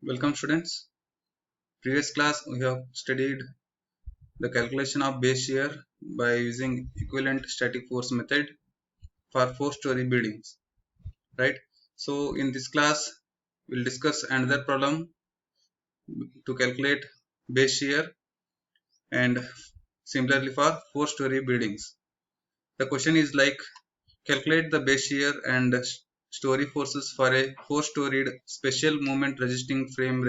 Welcome students. Previous class we have studied the calculation of base shear by using equivalent static force method for 4-story buildings, right? So in this class we'll discuss another problem to calculate base shear and similarly for 4-story buildings. The question is like calculate the base shear and story forces for a 4-storied special moment resisting frame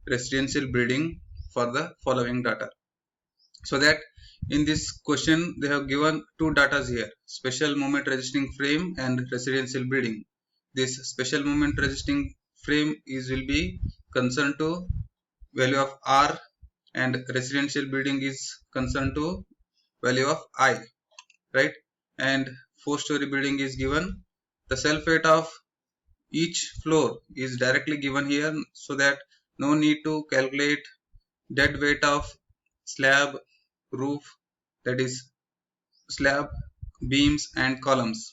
residential building for the following data. So that in this question they have given two datas here: special moment resisting frame and residential building. This special moment resisting frame will be concerned to value of R, and residential building is concerned to value of I, right? And 4-story building is given. The self weight of each floor is directly given here, so that no need to calculate dead weight of slab, roof, that is slab, beams and columns.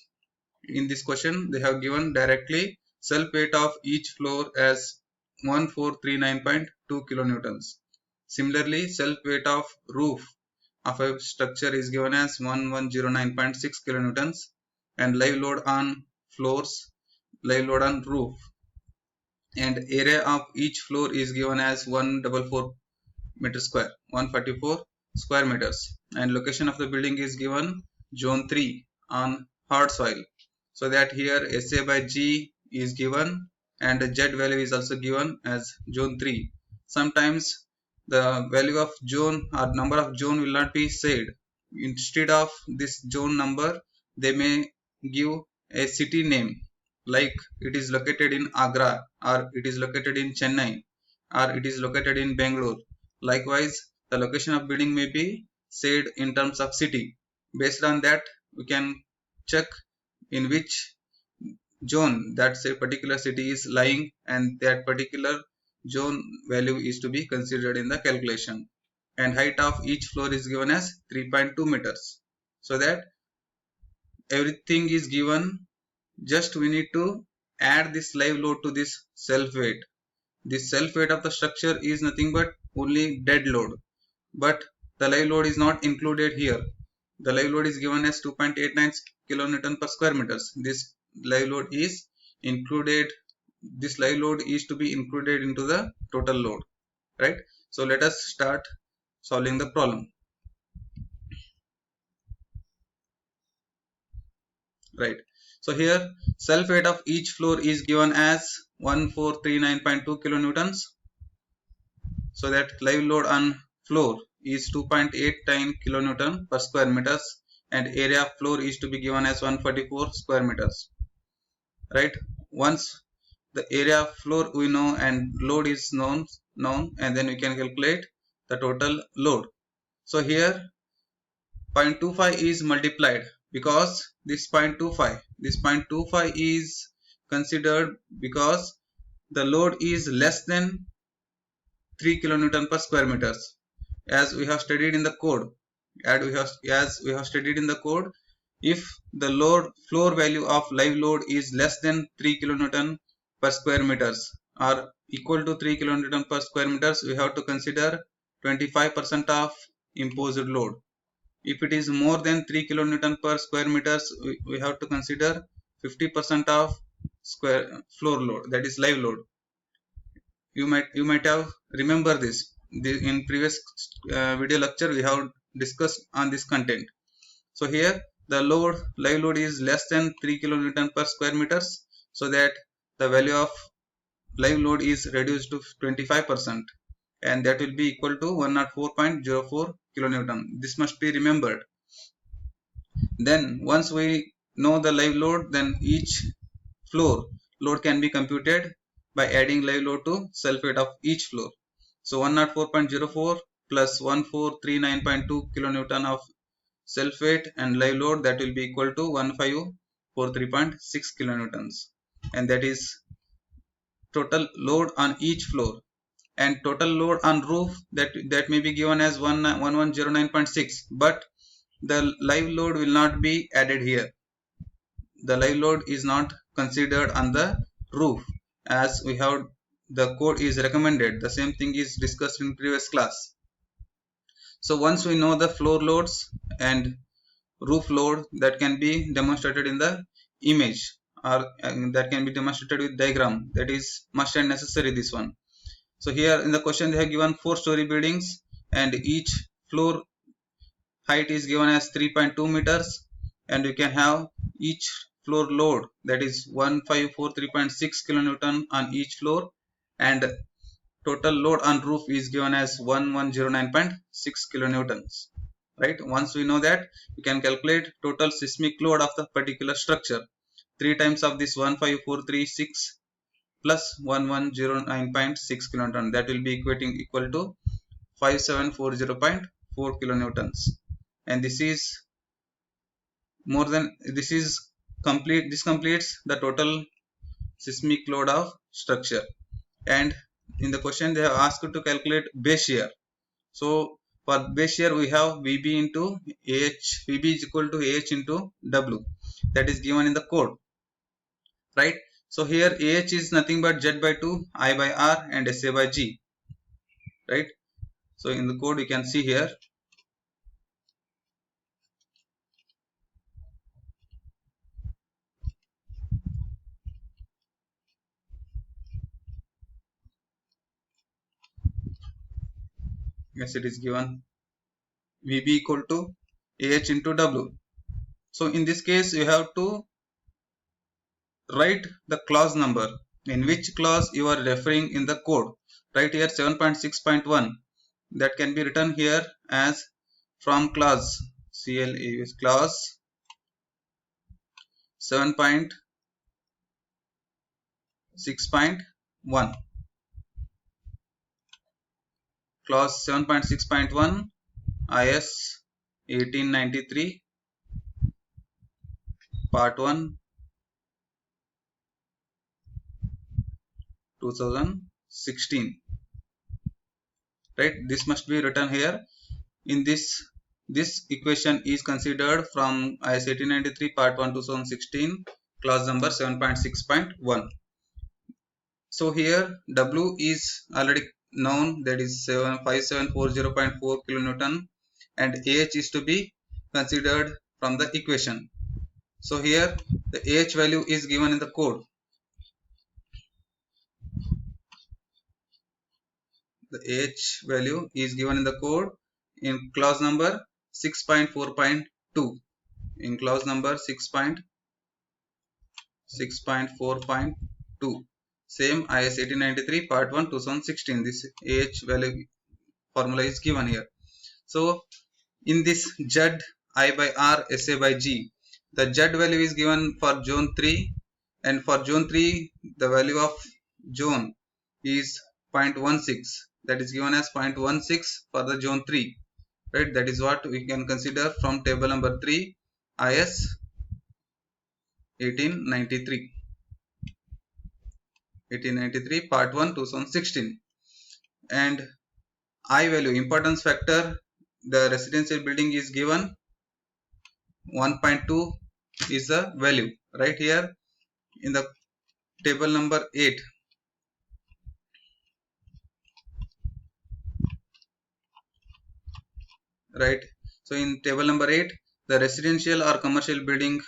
In this question they have given directly self weight of each floor as 1439.2 kilonewtons. Similarly, self weight of roof of a structure is given as 1109.6 kilonewtons, and live load on floors, live load on roof, and area of each floor is given as 144 meter square, 144 square meters, and location of the building is given zone 3 on hard soil, so that here SA by G is given and Z value is also given as zone 3. Sometimes the value of zone or number of zone will not be said. Instead of this zone number they may give a city name, like it is located in Agra, or it is located in Chennai, or it is located in Bangalore. Likewise, the location of building may be said in terms of city. Based on that, we can check in which zone that say particular city is lying, and that particular zone value is to be considered in the calculation. And height of each floor is given as 3.2 meters. So that everything is given. Just we need to add this live load to this self weight. This self weight of the structure is nothing but only dead load, but the live load is not included here. The live load is given as 2.89 kilonewton per square meters. This live load is included. This live load is to be included into the total load, right? So let us start solving the problem, right? So here self weight of each floor is given as 1439.2 kilonewtons. So that live load on floor is 2.89 kilonewton per square meters, and area of floor is to be given as 144 square meters, right? Once the area of floor we know and load is known, and then we can calculate the total load. So here 0.25 is multiplied, because this 0.25 is considered because the load is less than 3 kilonewton per square meters, as we have studied in the code. As we have studied in the code, if the load floor value of live load is less than 3 kilonewton per square meters or equal to 3 kilonewton per square meters, we have to consider 25% of imposed load. If it is more than 3 kilonewton per square meters, we have to consider 50% of square floor load, that is live load. You might have remember this. In previous video lecture we have discussed on this content. So here the live load is less than 3 kilonewton per square meters, so that the value of live load is reduced to 25%, and that will be equal to 104.04 kilonewton. This must be remembered. Then once we know the live load, then each floor load can be computed by adding live load to self weight of each floor. So 104.04 plus 1439.2 kilonewton of self weight and live load, that will be equal to 1543.6 kilonewtons, and that is total load on each floor. And total load on roof, that may be given as 1109.6, but the live load will not be added here. The live load is not considered on the roof, as we have the code is recommended. The same thing is discussed in previous class. So once we know the floor loads and roof load, that can be demonstrated in the image, or that can be demonstrated with diagram. That is must and necessary, this one. So here in the question they have given 4-story buildings and each floor height is given as 3.2 meters, and you can have each floor load, that is 1543.6 kilonewton on each floor, and total load on roof is given as 1109.6 kilonewtons. Right, once we know that, we can calculate total seismic load of the particular structure. 3 times of this 15436 plus 1109.6 kilonewton, that will be equal to 5740.4 kilonewtons. And this is this completes the total seismic load of structure. And in the question they have asked to calculate base shear. So for base shear we have VB into AH. VB is equal to AH into W, that is given in the code, right? So here AH is nothing but Z by 2, I by R, and SA by G, right? So in the code you can see here, yes, it is given VB equal to AH into W. So in this case you have to write the clause number, in which clause you are referring in the code. Right here 7.6.1, that can be written here as from clause clause 7.6.1, clause 7.6.1 IS 1893 part 1 2016, right? This must be written here. In this equation is considered from IS 1893 part 1 2016, clause number 7.6.1. so here W is already known, that is 5740.4 kilonewton, and AH is to be considered from the equation. So here the AH value is given in the code. The AH value is given in the code in clause number 6.4.2. In clause number 6.4.2, same IS 1893 part 1 2016, this AH value formula is given here. So in this Z, I by R, SA by G, the Z value is given for zone 3, and for zone 3 the value of zone is 0.16, that is given as 0.16 for the zone 3, right? That is what we can consider from table number 3 IS 1893 part 1 2016. And I value, importance factor, the residential building is given 1.2 is the value, right here in the table number 8. Right, so in table number 8, the residential or commercial building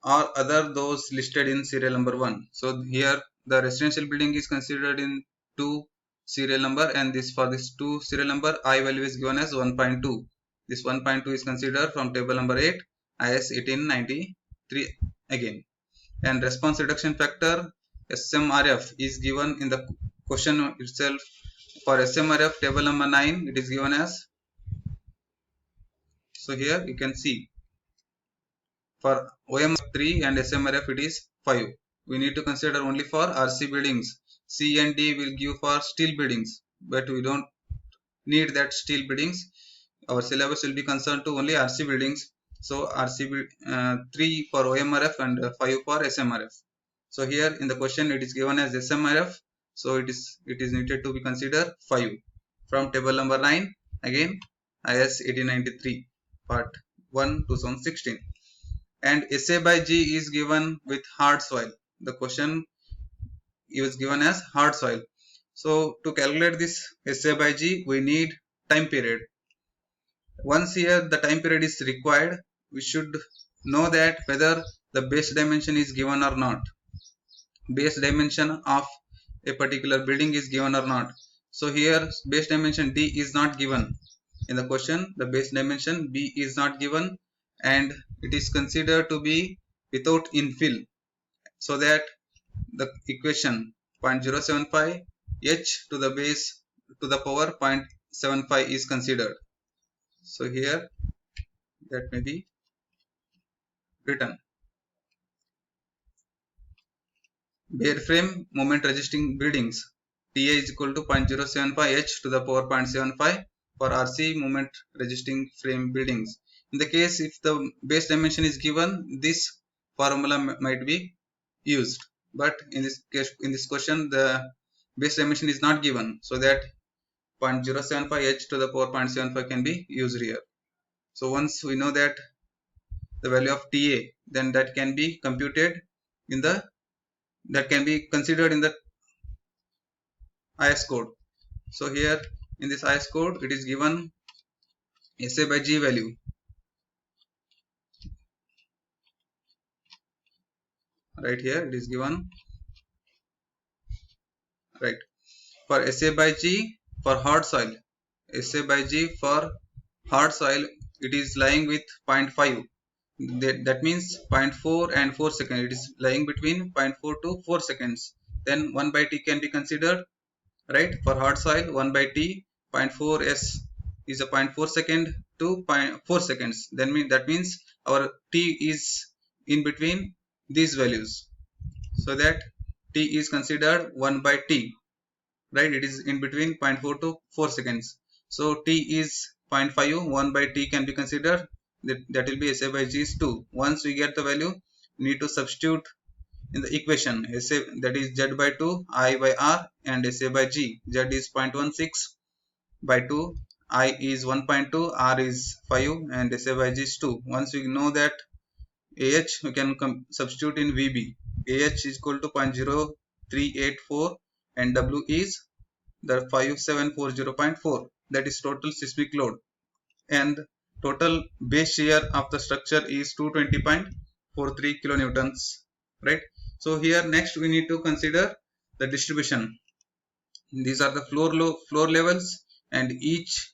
or other those listed in serial number 1. So here the residential building is considered in 2 serial number, and this for this 2 serial number I value is given as 1.2. This 1.2 is considered from table number 8 IS 1893 again. And response reduction factor SMRF is given in the question itself. For SMRF table number 9 it is given as, so here you can see for OMRF 3 and SMRF it is 5. We need to consider only for RC buildings. C and D will give for steel buildings, but we don't need that steel buildings. Our syllabus will be concerned to only RC buildings. So RC 3 for OMRF and 5 for SMRF. So here in the question it is given as SMRF, so it is needed to be considered 5 from table number 9 again IS 1893 part 1 2016. And SA by G is given with hard soil. The question is given as hard soil. So to calculate this SA by G, we need time period. Once here the time period is required, we should know that whether the base dimension is given or not. Base dimension of a particular building is given or not. So here base dimension D is not given in the question. The base dimension B is not given, and it is considered to be without infill, so that the equation 0.075 h to the base to the power 0.75 is considered. So here that may be written. Bare frame moment resisting buildings, TA is equal to 0.075 h to the power 0.75 for RC moment resisting frame buildings. In the case if the base dimension is given, this formula might be used, but in this case, in this question, the base dimension is not given, so that 0.075 h to the power 0.75 can be used here. So once we know that the value of TA, then that can be computed in the, that can be considered in the IS code. So here in this IS code, it is given SA by G value. Right here it is given, right, for SA by G for hard soil. SA by G for hard soil, it is lying with 0.5. That means 0.4 and 4 seconds. It is lying between 0.4 to 4 seconds. Then 1 by T can be considered, right? For hard soil, 1 by T, 0.4 S is a 0.4 second to 0.4 seconds. Then that means our T is in between these values, so that T is considered 1 by T, right? It is in between 0.4 to 4 seconds. So T is 0.5, 1 by T can be considered, that will be SA by G is 2. Once we get the value, we need to substitute in the equation. SA, that is Z by 2, I by R, and SA by G. Z is 0.16 by 2, I is 1.2, R is 5, and SA by G is 2. Once we know that AH, we can substitute in VB. AH is equal to 0.0384, and W is the 5740.4. That is total seismic load, and total base shear of the structure is 220.43 kilonewtons, right? So here next we need to consider the distribution. These are the floor levels, and each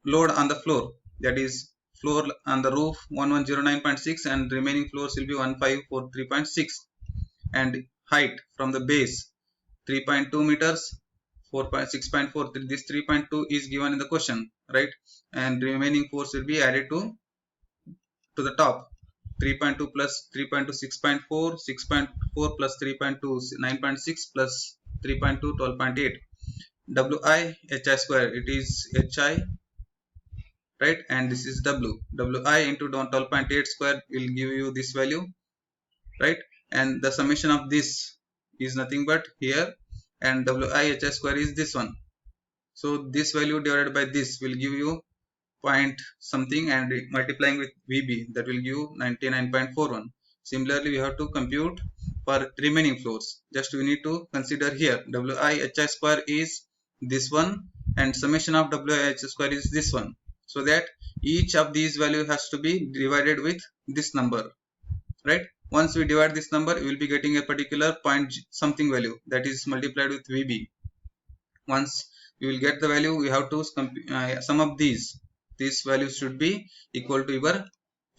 load on the floor, that is floor on the roof 1109.6, and remaining floors will be 1543.6, and height from the base 3.2 meters, 6.4. This 3.2 is given in the question, right? And remaining force will be added to the top. 3.2 plus 3.2 6.4, 6.4 plus 3.2 9.6 plus 3.2 12.8. Wi hi square, it is hi, right? And this is wi into 12.8 square will give you this value, right? And the summation of this is nothing but here, and wi hi square is this one. So this value divided by this will give you point something, and multiplying with VB, that will give 99.41. Similarly, we have to compute for remaining floors. Just we need to consider here wi hi square is this one, and summation of wi hi square is this one, so that each of these value has to be divided with this number, right? Once we divide this number, we will be getting a particular point something value, that is multiplied with VB. Once we will get the value, we have to sum up these values should be equal to your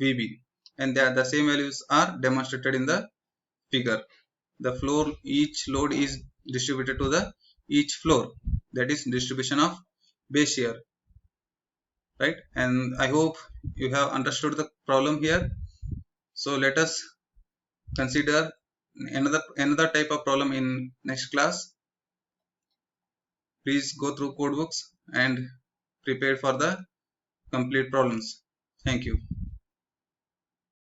VB, and the same values are demonstrated in the figure. The floor, each load is distributed to the each floor, that is distribution of base shear, right? And I hope you have understood the problem here. So let us consider another type of problem in next class. Please go through code books and prepare for the complete problems. Thank you.